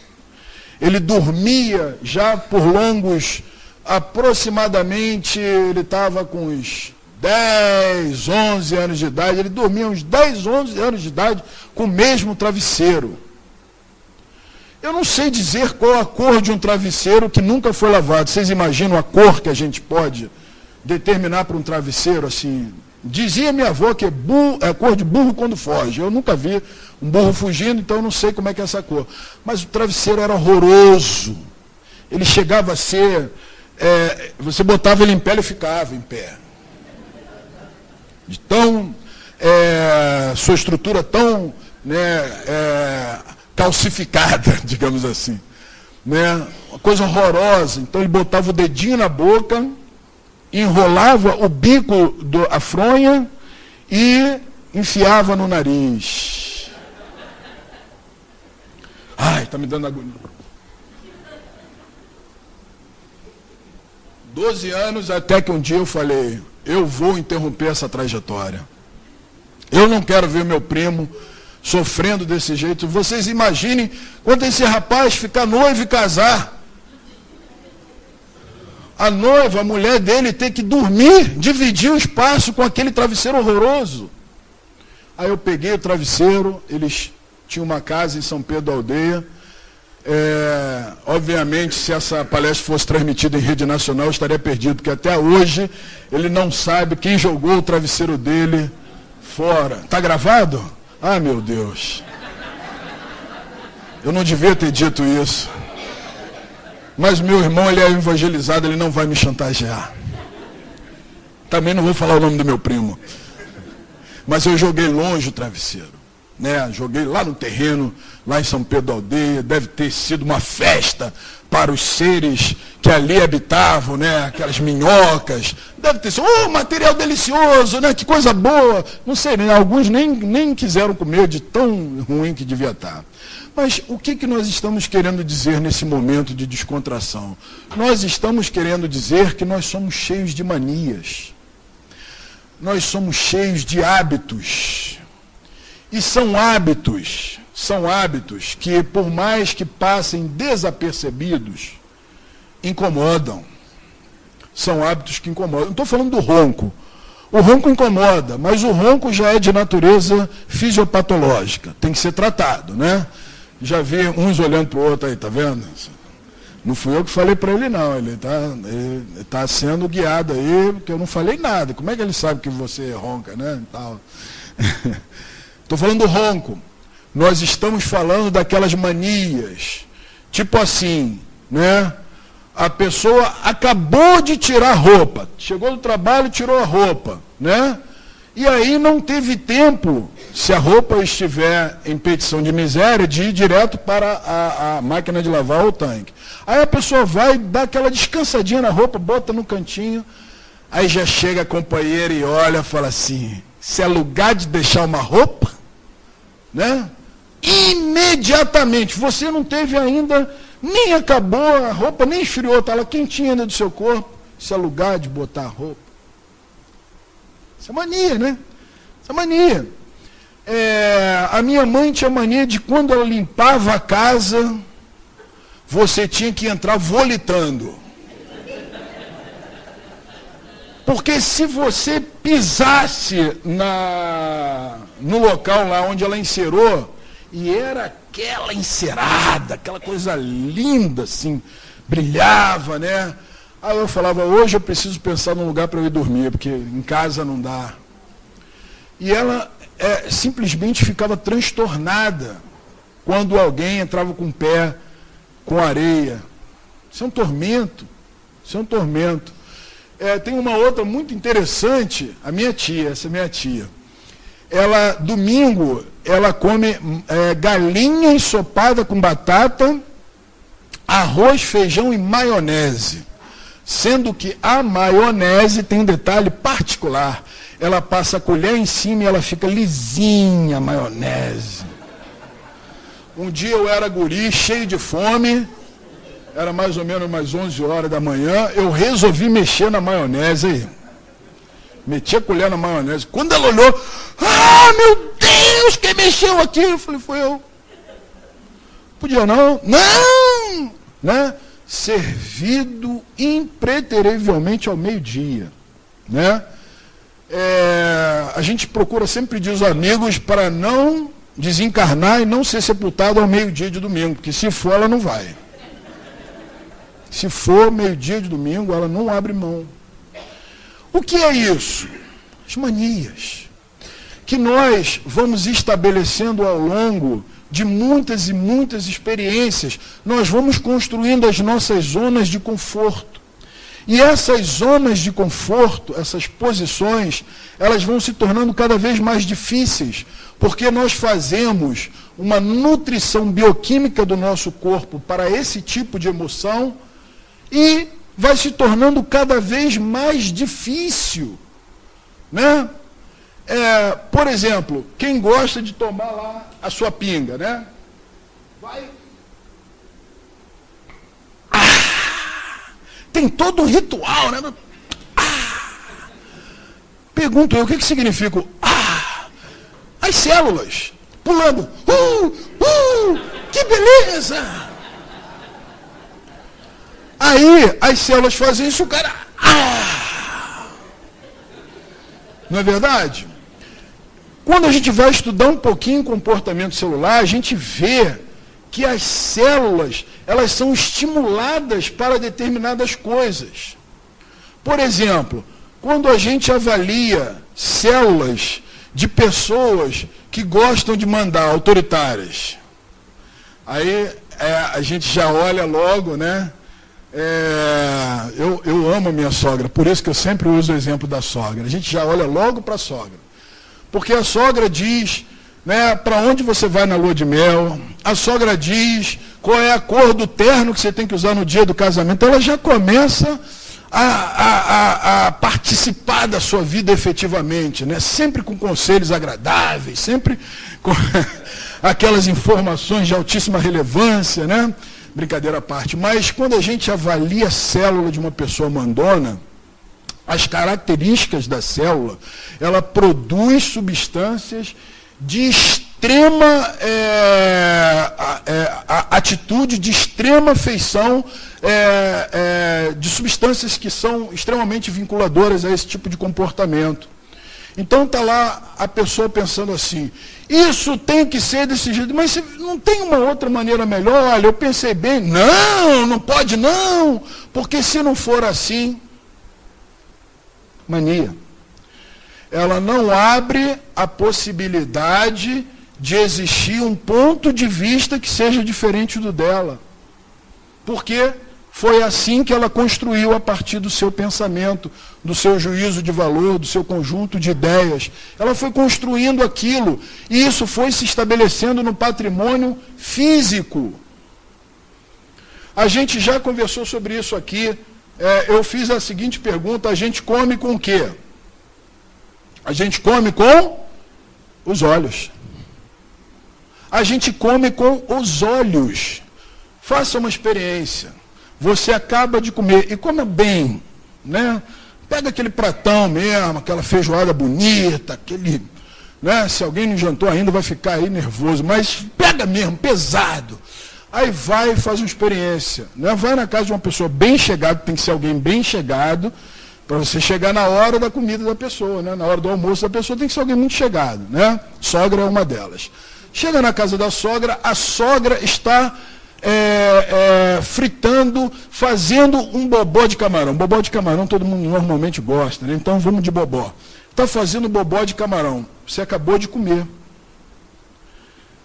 ele dormia já por longos, aproximadamente, ele estava com uns 10, 11 anos de idade, ele dormia uns 10, 11 anos de idade com o mesmo travesseiro. Eu não sei dizer qual a cor de um travesseiro que nunca foi lavado. Vocês imaginam a cor que a gente pode determinar para um travesseiro assim? Dizia minha avó que é cor de burro quando foge. Eu nunca vi um burro fugindo, então eu não sei como é que é essa cor. Mas o travesseiro era horroroso. Ele chegava a ser... você botava ele em pé, ele ficava em pé. De tão... sua estrutura tão... calcificada, digamos assim. Né? Uma coisa horrorosa. Então ele botava o dedinho na boca, enrolava o bico da fronha e enfiava no nariz. Ai, está me dando agonia. 12 anos até que um dia eu falei, eu vou interromper essa trajetória. Eu não quero ver meu primo sofrendo desse jeito. Vocês imaginem quando esse rapaz ficar noivo e casar. A noiva, a mulher dele, tem que dormir, dividir o espaço com aquele travesseiro horroroso. Aí eu peguei o travesseiro, eles tinham uma casa em São Pedro da Aldeia. Obviamente, se essa palestra fosse transmitida em rede nacional, eu estaria perdido, porque até hoje ele não sabe quem jogou o travesseiro dele fora. Está gravado? Ah, meu Deus. Eu não devia ter dito isso. Mas meu irmão, ele é evangelizado, ele não vai me chantagear. Também não vou falar o nome do meu primo. Mas eu joguei longe o travesseiro. Né? Joguei lá no terreno, lá em São Pedro da Aldeia. Deve ter sido uma festa para os seres que ali habitavam, né? Aquelas minhocas. Deve ter sido, material delicioso, né? Que coisa boa. Não sei, né? Alguns nem quiseram comer de tão ruim que devia estar. Mas o que nós estamos querendo dizer nesse momento de descontração? Nós estamos querendo dizer que nós somos cheios de manias. Nós somos cheios de hábitos. E são hábitos que, por mais que passem desapercebidos, incomodam. São hábitos que incomodam. Não estou falando do ronco. O ronco incomoda, mas o ronco já é de natureza fisiopatológica. Tem que ser tratado, né? Já vi uns olhando para o outro aí, tá vendo? Não fui eu que falei para ele, não. Ele tá sendo guiado aí, porque eu não falei nada. Como é que ele sabe que você ronca, né? Estou falando do ronco. Nós estamos falando daquelas manias. Tipo assim, né? A pessoa acabou de tirar a roupa. Chegou do trabalho e tirou a roupa, né? E aí não teve tempo, se a roupa estiver em petição de miséria, de ir direto para a máquina de lavar ou o tanque. Aí a pessoa vai, dá aquela descansadinha na roupa, bota no cantinho, aí já chega a companheira e olha, fala assim, se é lugar de deixar uma roupa, né? Imediatamente, você não teve ainda, nem acabou a roupa, nem esfriou, está lá quentinha dentro do seu corpo, se é lugar de botar a roupa. Isso é mania, né? Isso é mania. A minha mãe tinha mania de quando ela limpava a casa, você tinha que entrar volitando. Porque se você pisasse no local lá onde ela encerou, e era aquela encerada, aquela coisa linda, assim, brilhava, né? Aí eu falava, hoje eu preciso pensar num lugar para eu ir dormir, porque em casa não dá. E ela simplesmente ficava transtornada quando alguém entrava com o pé com areia. Isso é um tormento. Isso é um tormento. Tem uma outra muito interessante, a minha tia, essa é minha tia. Ela, domingo, ela come galinha ensopada com batata, arroz, feijão e maionese. Sendo que a maionese tem um detalhe particular. Ela passa a colher em cima e ela fica lisinha, a maionese. Um dia eu era guri, cheio de fome, era mais ou menos umas 11 horas da manhã, eu resolvi mexer na maionese aí. Meti a colher na maionese. Quando ela olhou, meu Deus, quem mexeu aqui? Eu falei, foi eu. Podia não? Não! né? Servido impreterivelmente ao meio-dia, né? A gente procura sempre pedir os amigos para não desencarnar e não ser sepultado ao meio-dia de domingo, porque se for, ela não vai. Se for meio-dia de domingo, ela não abre mão. O que é isso? As manias que nós vamos estabelecendo ao longo de muitas e muitas experiências. Nós vamos construindo as nossas zonas de conforto. E essas zonas de conforto, essas posições, elas vão se tornando cada vez mais difíceis, porque nós fazemos uma nutrição bioquímica do nosso corpo para esse tipo de emoção e vai se tornando cada vez mais difícil, né? Por exemplo, quem gosta de tomar lá a sua pinga, né? Vai. Tem todo um ritual, né? Pergunto eu, o que significa as células pulando. Que beleza! Aí as células fazem isso, o cara. Não é verdade? Quando a gente vai estudar um pouquinho comportamento celular, a gente vê que as células, elas são estimuladas para determinadas coisas. Por exemplo, quando a gente avalia células de pessoas que gostam de mandar, autoritárias, aí a gente já olha logo, né? Eu amo a minha sogra, por isso que eu sempre uso o exemplo da sogra. A gente já olha logo para a sogra. Porque a sogra diz, né, para onde você vai na lua de mel, a sogra diz qual é a cor do terno que você tem que usar no dia do casamento. Ela já começa a participar da sua vida efetivamente, né? Sempre com conselhos agradáveis, sempre com aquelas informações de altíssima relevância, né? Brincadeira à parte. Mas quando a gente avalia a célula de uma pessoa mandona, as características da célula, ela produz substâncias de extrema atitude, de extrema feição, de substâncias que são extremamente vinculadoras a esse tipo de comportamento. Então está lá a pessoa pensando assim, isso tem que ser desse jeito, mas não tem uma outra maneira melhor? Olha, eu pensei bem, não pode não, porque se não for assim, mania. Ela não abre a possibilidade de existir um ponto de vista que seja diferente do dela. Porque foi assim que ela construiu a partir do seu pensamento, do seu juízo de valor, do seu conjunto de ideias. Ela foi construindo aquilo, e isso foi se estabelecendo no patrimônio físico. A gente já conversou sobre isso aqui. Eu fiz a seguinte pergunta: a gente come com o quê? A gente come com os olhos. A gente come com os olhos. Faça uma experiência. Você acaba de comer, e coma bem, né? Pega aquele pratão mesmo, aquela feijoada bonita, aquele, né? Se alguém não jantou ainda vai ficar aí nervoso, mas pega mesmo, pesado. Aí vai e faz uma experiência, né? Vai na casa de uma pessoa bem chegada, tem que ser alguém bem chegado, para você chegar na hora da comida da pessoa, né? Na hora do almoço da pessoa tem que ser alguém muito chegado, né? Sogra é uma delas. Chega na casa da sogra, a sogra está fritando, fazendo um bobó de camarão. Bobó de camarão todo mundo normalmente gosta, né? Então vamos de bobó. Está fazendo bobó de camarão. Você acabou de comer.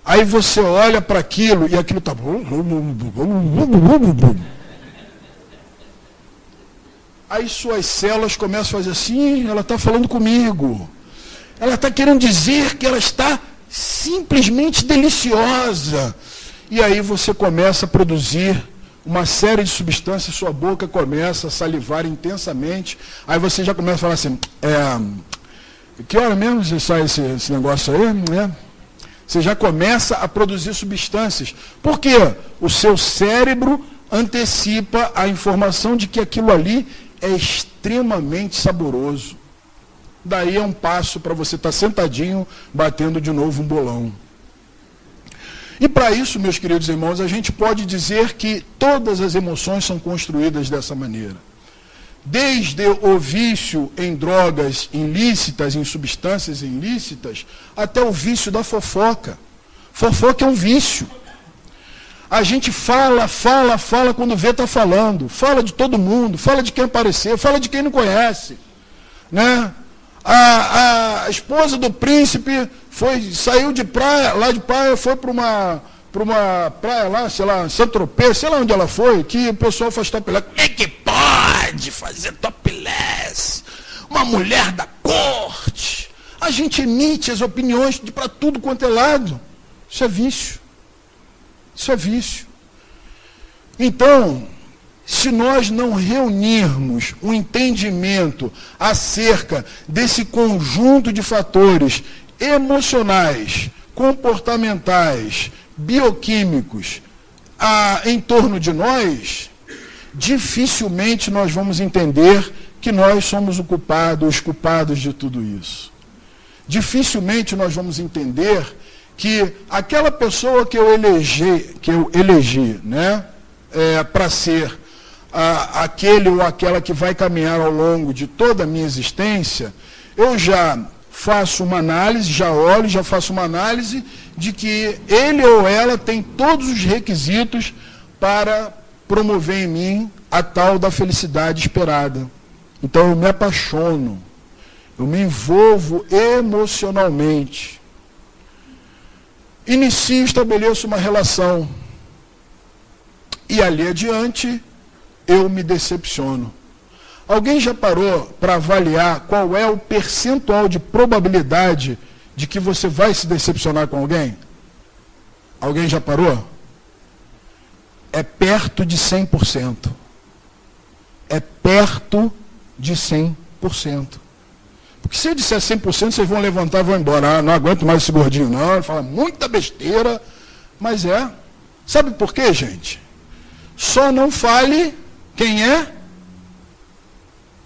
Aí você olha para aquilo e aquilo está... Aí suas células começam a fazer assim, ela está falando comigo. Ela está querendo dizer que ela está simplesmente deliciosa. E aí você começa a produzir uma série de substâncias, sua boca começa a salivar intensamente. Aí você já começa a falar assim, que hora mesmo você sai esse negócio aí? Você já começa a produzir substâncias. Por quê? O seu cérebro antecipa a informação de que aquilo ali é extremamente saboroso. Daí é um passo para você estar sentadinho, batendo de novo um bolão. E para isso, meus queridos irmãos, a gente pode dizer que todas as emoções são construídas dessa maneira. Desde o vício em drogas ilícitas, em substâncias ilícitas, até o vício da fofoca. Fofoca é um vício. A gente fala, quando vê está falando. Fala de todo mundo, fala de quem aparecer, fala de quem não conhece. Né? A esposa do príncipe saiu de praia, lá de praia, foi para uma praia lá, sei lá, Saint-Tropez, sei lá onde ela foi, que o pessoal faz topless. Como é que pode fazer topless? Uma mulher da corte. A gente emite as opiniões para tudo quanto é lado. Isso é vício. Isso é vício. Então, se nós não reunirmos um entendimento acerca desse conjunto de fatores emocionais, comportamentais, bioquímicos em torno de nós, dificilmente nós vamos entender que nós somos os culpados de tudo isso. Dificilmente nós vamos entender que aquela pessoa que eu elegi, né, para ser aquele ou aquela que vai caminhar ao longo de toda a minha existência, eu já faço uma análise, já faço uma análise de que ele ou ela tem todos os requisitos para promover em mim a tal da felicidade esperada. Então eu me apaixono, eu me envolvo emocionalmente. Inicio e estabeleço uma relação. E ali adiante, eu me decepciono. Alguém já parou para avaliar qual é o percentual de probabilidade de que você vai se decepcionar com alguém? Alguém já parou? É perto de 100%. É perto de 100%. Porque se eu disser 100%, vocês vão levantar e vão embora. Ah, não aguento mais esse gordinho, não. Ele fala muita besteira. Mas é. Sabe por quê, gente? Só não fale quem é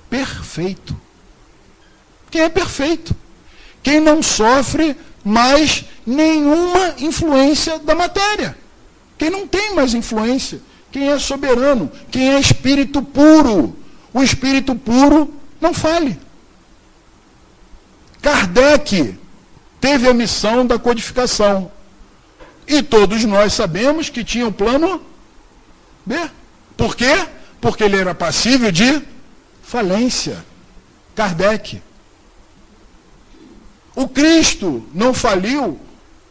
perfeito. Quem é perfeito. Quem não sofre mais nenhuma influência da matéria. Quem não tem mais influência. Quem é soberano. Quem é espírito puro. O espírito puro não fale. Kardec teve a missão da codificação. E todos nós sabemos que tinha o plano B. Por quê? Porque ele era passível de falência. Kardec. O Cristo não faliu,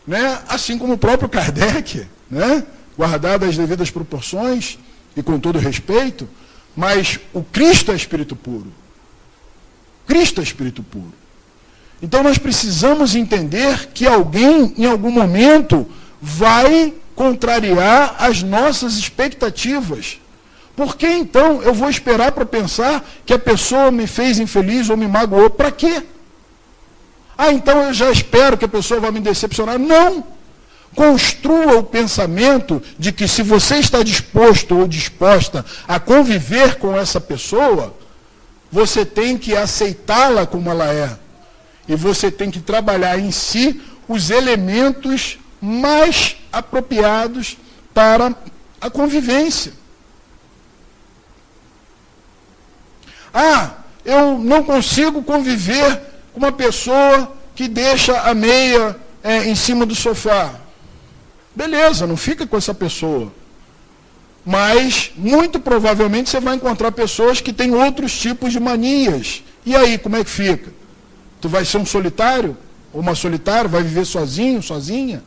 né? Assim como o próprio Kardec, né? Guardado as devidas proporções e com todo respeito, mas o Cristo é espírito puro. Cristo é espírito puro. Então nós precisamos entender que alguém, em algum momento, vai contrariar as nossas expectativas. Por que então eu vou esperar para pensar que a pessoa me fez infeliz ou me magoou? Para quê? Ah, então eu já espero que a pessoa vai me decepcionar. Não! Construa o pensamento de que se você está disposto ou disposta a conviver com essa pessoa, você tem que aceitá-la como ela é. E você tem que trabalhar em si os elementos mais apropriados para a convivência. Ah, eu não consigo conviver com uma pessoa que deixa a meia em cima do sofá. Beleza, não fica com essa pessoa. Mas, muito provavelmente, você vai encontrar pessoas que têm outros tipos de manias. E aí, como é que fica? Tu vai ser um solitário? Ou uma solitária? Vai viver sozinho, sozinha?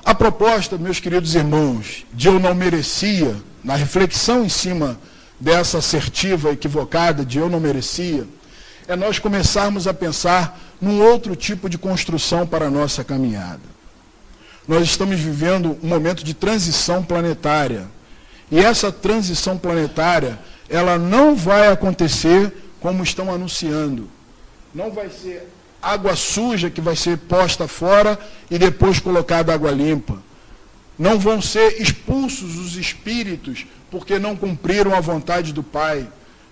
A proposta, meus queridos irmãos, de eu não merecia, na reflexão em cima dessa assertiva equivocada de eu não merecia, é nós começarmos a pensar num outro tipo de construção para a nossa caminhada. Nós estamos vivendo um momento de transição planetária. E essa transição planetária, ela não vai acontecer como estão anunciando. Não vai ser água suja que vai ser posta fora e depois colocada água limpa. Não vão ser expulsos os espíritos porque não cumpriram a vontade do Pai.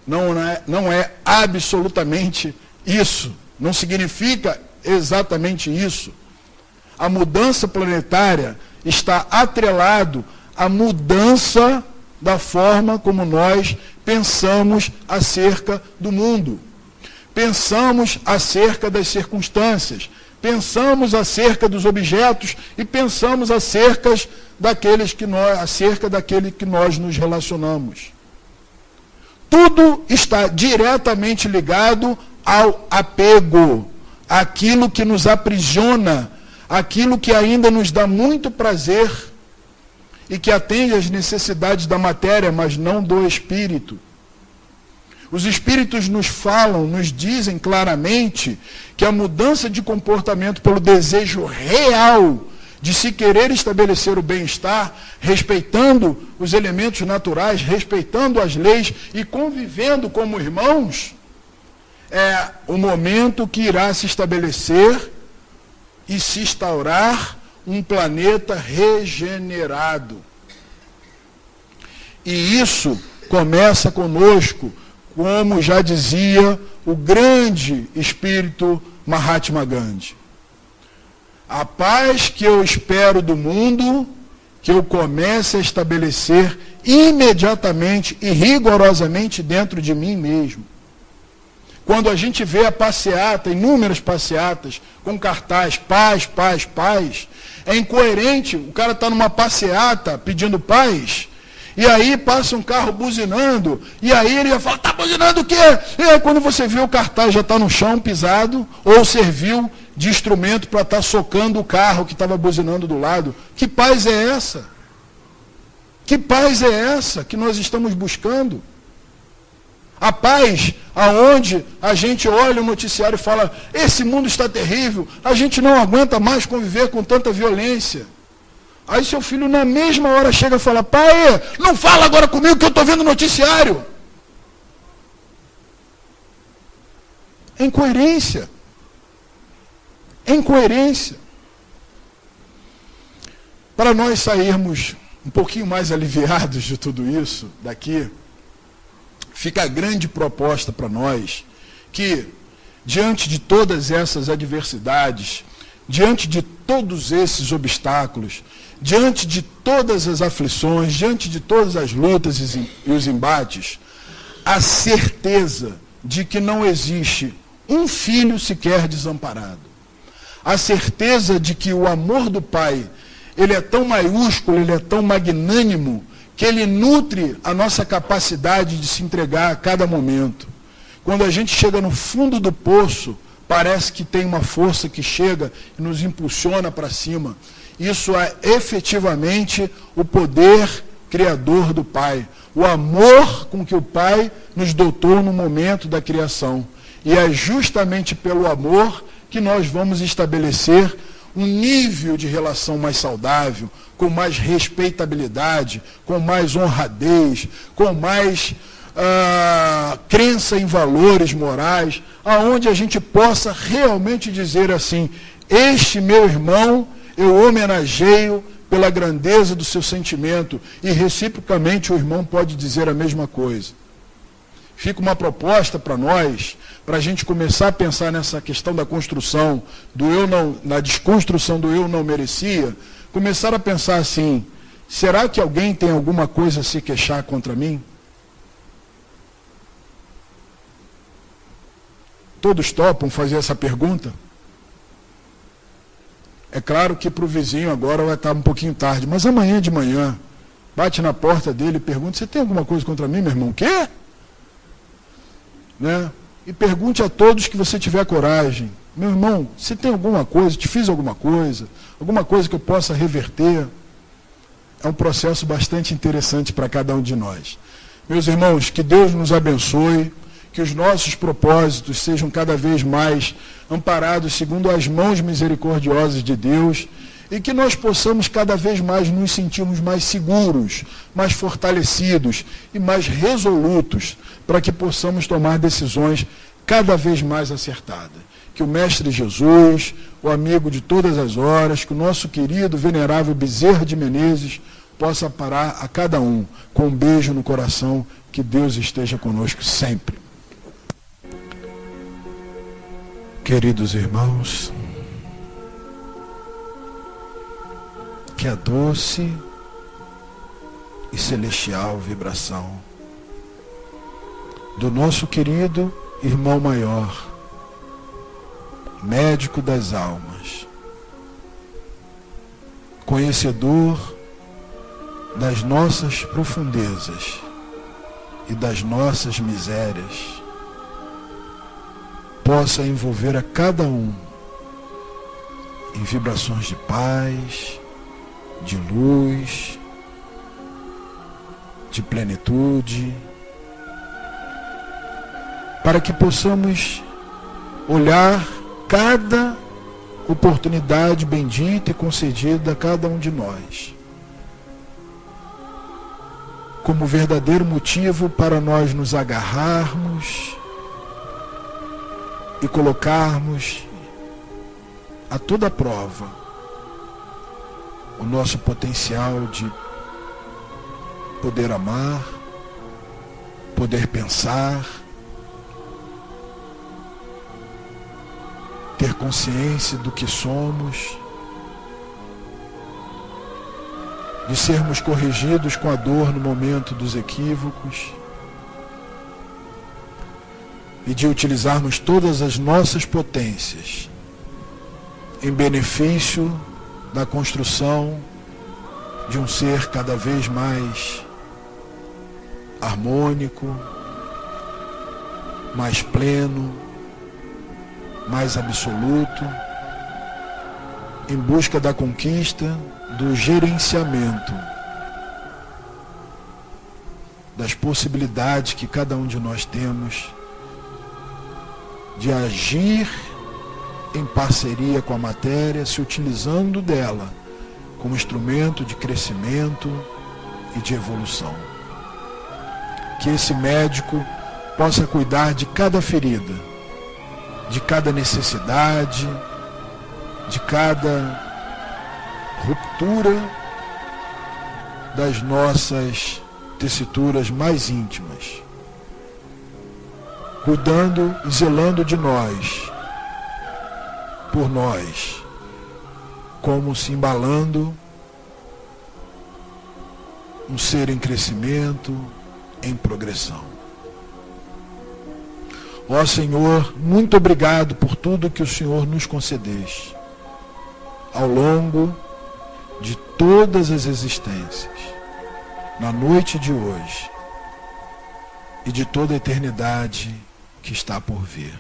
Não é absolutamente isso. Não significa exatamente isso. A mudança planetária está atrelado à mudança da forma como nós pensamos acerca do mundo. Pensamos acerca das circunstâncias, pensamos acerca dos objetos e pensamos acerca daquele que nós nos relacionamos. Tudo está diretamente ligado ao apego, àquilo que nos aprisiona, aquilo que ainda nos dá muito prazer e que atende às necessidades da matéria, mas não do espírito. Os espíritos nos falam, nos dizem claramente que a mudança de comportamento pelo desejo real de se querer estabelecer o bem-estar, respeitando os elementos naturais, respeitando as leis e convivendo como irmãos, é o momento que irá se estabelecer e se instaurar um planeta regenerado. E isso começa conosco, como já dizia o grande espírito Mahatma Gandhi. A paz que eu espero do mundo, que eu comece a estabelecer imediatamente e rigorosamente dentro de mim mesmo. Quando a gente vê a passeata, inúmeras passeatas, com cartaz, paz, paz, paz, é incoerente. O cara está numa passeata pedindo paz, e aí passa um carro buzinando, e aí ele fala, está buzinando o quê? E aí quando você vê o cartaz já está no chão, pisado, ou serviu de instrumento para estar socando o carro que estava buzinando do lado. Que paz é essa? Que paz é essa que nós estamos buscando? A paz aonde a gente olha o noticiário e fala, esse mundo está terrível, a gente não aguenta mais conviver com tanta violência. Aí seu filho na mesma hora chega e fala, pai, não fala agora comigo que eu estou vendo o noticiário. É incoerência. É incoerência. Para nós sairmos um pouquinho mais aliviados de tudo isso daqui, fica a grande proposta para nós, que diante de todas essas adversidades, diante de todos esses obstáculos, diante de todas as aflições, diante de todas as lutas e os embates, a certeza de que não existe um filho sequer desamparado. A certeza de que o amor do Pai, ele é tão maiúsculo, ele é tão magnânimo, que ele nutre a nossa capacidade de se entregar a cada momento. Quando a gente chega no fundo do poço, parece que tem uma força que chega e nos impulsiona para cima. Isso é efetivamente o poder criador do Pai. O amor com que o Pai nos dotou no momento da criação. E é justamente pelo amor que nós vamos estabelecer um nível de relação mais saudável, com mais respeitabilidade, com mais honradez, com mais crença em valores morais, aonde a gente possa realmente dizer assim, este meu irmão, eu homenageio pela grandeza do seu sentimento, e reciprocamente o irmão pode dizer a mesma coisa. Fica uma proposta para nós, para a gente começar a pensar nessa questão da construção do eu não, na desconstrução do eu não merecia, começar a pensar assim, será que alguém tem alguma coisa a se queixar contra mim? Todos topam fazer essa pergunta? É claro que para o vizinho agora vai estar um pouquinho tarde, mas amanhã de manhã, bate na porta dele e pergunta, você tem alguma coisa contra mim, meu irmão? O quê? Né? E pergunte a todos que você tiver coragem, meu irmão, você tem alguma coisa, te fiz alguma coisa que eu possa reverter? É um processo bastante interessante para cada um de nós. Meus irmãos, que Deus nos abençoe, que os nossos propósitos sejam cada vez mais amparados segundo as mãos misericordiosas de Deus, e que nós possamos cada vez mais nos sentirmos mais seguros, mais fortalecidos e mais resolutos, para que possamos tomar decisões cada vez mais acertadas. Que o Mestre Jesus, o amigo de todas as horas, que o nosso querido, venerável Bezerra de Menezes, possa parar a cada um com um beijo no coração, que Deus esteja conosco sempre. Queridos irmãos, que a doce e celestial vibração do nosso querido irmão maior, médico das almas, conhecedor das nossas profundezas e das nossas misérias, possa envolver a cada um em vibrações de paz, de luz, de plenitude, para que possamos olhar cada oportunidade bendita e concedida a cada um de nós como verdadeiro motivo para nós nos agarrarmos e colocarmos a toda prova o nosso potencial de poder amar, poder pensar, ter consciência do que somos, de sermos corrigidos com a dor no momento dos equívocos e de utilizarmos todas as nossas potências em benefício da construção de um ser cada vez mais harmônico, mais pleno, mais absoluto, em busca da conquista do gerenciamento das possibilidades que cada um de nós temos de agir em parceria com a matéria, se utilizando dela como instrumento de crescimento e de evolução. Que esse médico possa cuidar de cada ferida, de cada necessidade, de cada ruptura das nossas tessituras mais íntimas, cuidando e zelando de nós, por nós, como se embalando um ser em crescimento, em progressão. Ó Senhor, muito obrigado por tudo que o Senhor nos concedeste ao longo de todas as existências, na noite de hoje e de toda a eternidade que está por vir.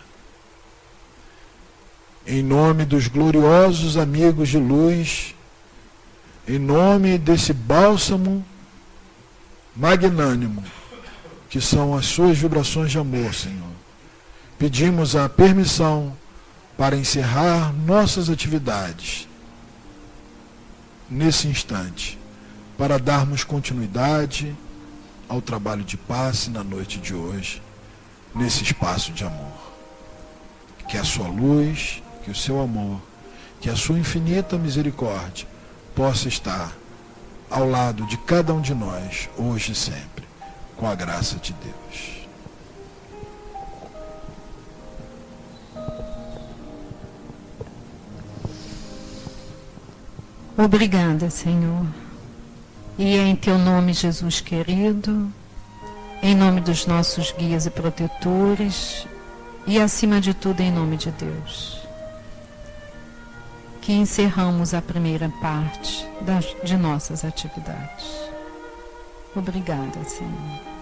Em nome dos gloriosos amigos de luz, em nome desse bálsamo magnânimo, que são as suas vibrações de amor, Senhor, pedimos a permissão para encerrar nossas atividades nesse instante, para darmos continuidade ao trabalho de passe na noite de hoje, nesse espaço de amor. Que a sua luz, que o seu amor, que a sua infinita misericórdia possa estar ao lado de cada um de nós, hoje e sempre, com a graça de Deus. Obrigada, Senhor. E é em teu nome, Jesus querido, em nome dos nossos guias e protetores, e acima de tudo em nome de Deus, que encerramos a primeira parte de nossas atividades. Obrigada, Senhor.